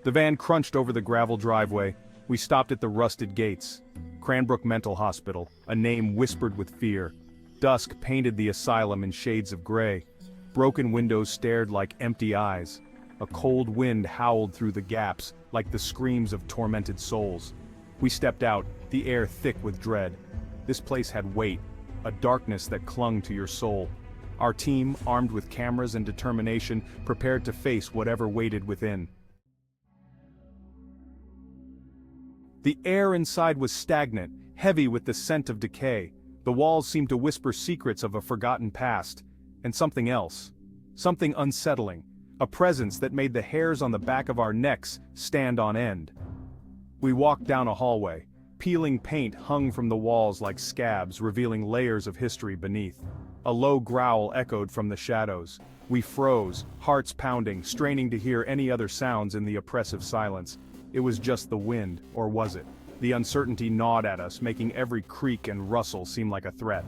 The van crunched over the gravel driveway. We stopped at the rusted gates. Cranbrook Mental Hospital, a name whispered with fear. Dusk painted the asylum in shades of gray. Broken windows stared like empty eyes. A cold wind howled through the gaps, like the screams of tormented souls. We stepped out, the air thick with dread. This place had weight, a darkness that clung to your soul. Our team, armed with cameras and determination, prepared to face whatever waited within. The air inside was stagnant, heavy with the scent of decay. The walls seemed to whisper secrets of a forgotten past. And something else. Something unsettling. A presence that made the hairs on the back of our necks stand on end. We walked down a hallway. Peeling paint hung from the walls like scabs, revealing layers of history beneath. A low growl echoed from the shadows. We froze, hearts pounding, straining to hear any other sounds in the oppressive silence. It was just the wind, or was it? The uncertainty gnawed at us, making every creak and rustle seem like a threat.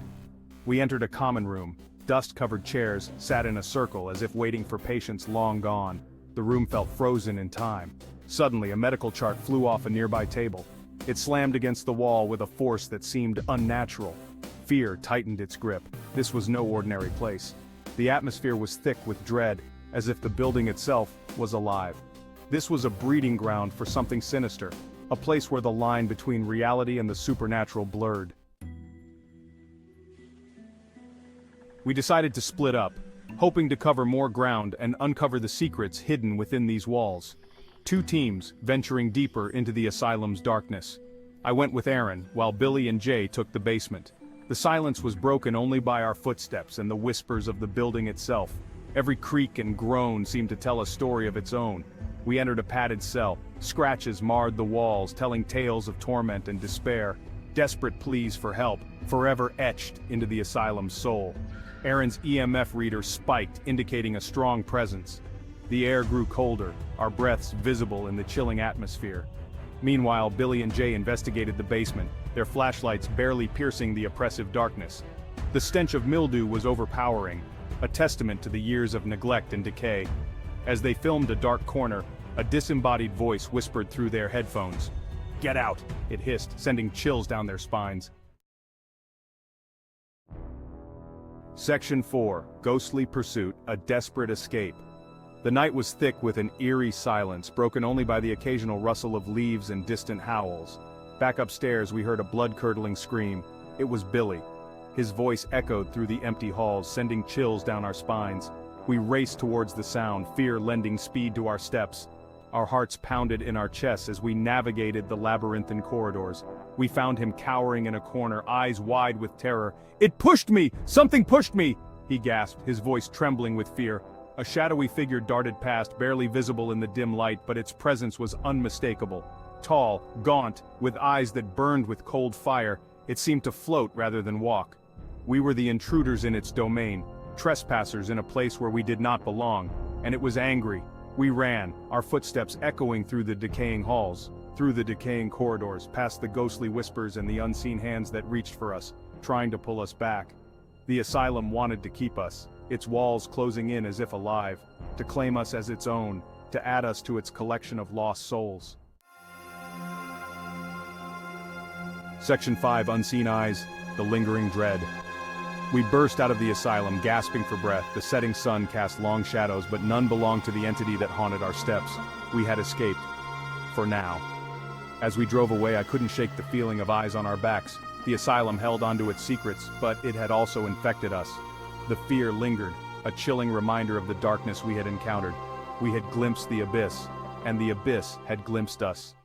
We entered a common room. Dust-covered chairs sat in a circle as if waiting for patients long gone. The room felt frozen in time. Suddenly, a medical chart flew off a nearby table. It slammed against the wall with a force that seemed unnatural. Fear tightened its grip. This was no ordinary place. The atmosphere was thick with dread, as if the building itself was alive. This was a breeding ground for something sinister, a place where the line between reality and the supernatural blurred. We decided to split up, hoping to cover more ground and uncover the secrets hidden within these walls. Two teams, venturing deeper into the asylum's darkness. I went with Aaron, while Billy and Jay took the basement. The silence was broken only by our footsteps and the whispers of the building itself. Every creak and groan seemed to tell a story of its own. We entered a padded cell. Scratches marred the walls, telling tales of torment and despair. Desperate pleas for help, forever etched into the asylum's soul. Aaron's EMF reader spiked, indicating a strong presence. The air grew colder, our breaths visible in the chilling atmosphere. Meanwhile, Billy and Jay investigated the basement, their flashlights barely piercing the oppressive darkness. The stench of mildew was overpowering, a testament to the years of neglect and decay. As they filmed a dark corner, a disembodied voice whispered through their headphones. "Get out!" it hissed, sending chills down their spines. Section 4, Ghostly Pursuit, a Desperate Escape. The night was thick with an eerie silence, broken only by the occasional rustle of leaves and distant howls. Back upstairs we heard a blood-curdling scream. It was Billy. His voice echoed through the empty halls, sending chills down our spines. We raced towards the sound, fear lending speed to our steps. Our hearts pounded in our chests as we navigated the labyrinthine corridors. We found him cowering in a corner, eyes wide with terror. "It pushed me! Something pushed me!" he gasped, his voice trembling with fear. A shadowy figure darted past, barely visible in the dim light, but its presence was unmistakable. Tall, gaunt, with eyes that burned with cold fire, it seemed to float rather than walk. We were the intruders in its domain, trespassers in a place where we did not belong, and it was angry. We ran, our footsteps echoing through the decaying halls, through the decaying corridors, past the ghostly whispers and the unseen hands that reached for us, trying to pull us back. The asylum wanted to keep us, its walls closing in as if alive, to claim us as its own, to add us to its collection of lost souls. Section 5, Unseen Eyes, the Lingering Dread. We burst out of the asylum, gasping for breath. The setting sun cast long shadows, but none belonged to the entity that haunted our steps. We had escaped. For now. As we drove away, I couldn't shake the feeling of eyes on our backs. The asylum held onto its secrets, but it had also infected us. The fear lingered, a chilling reminder of the darkness we had encountered. We had glimpsed the abyss, and the abyss had glimpsed us.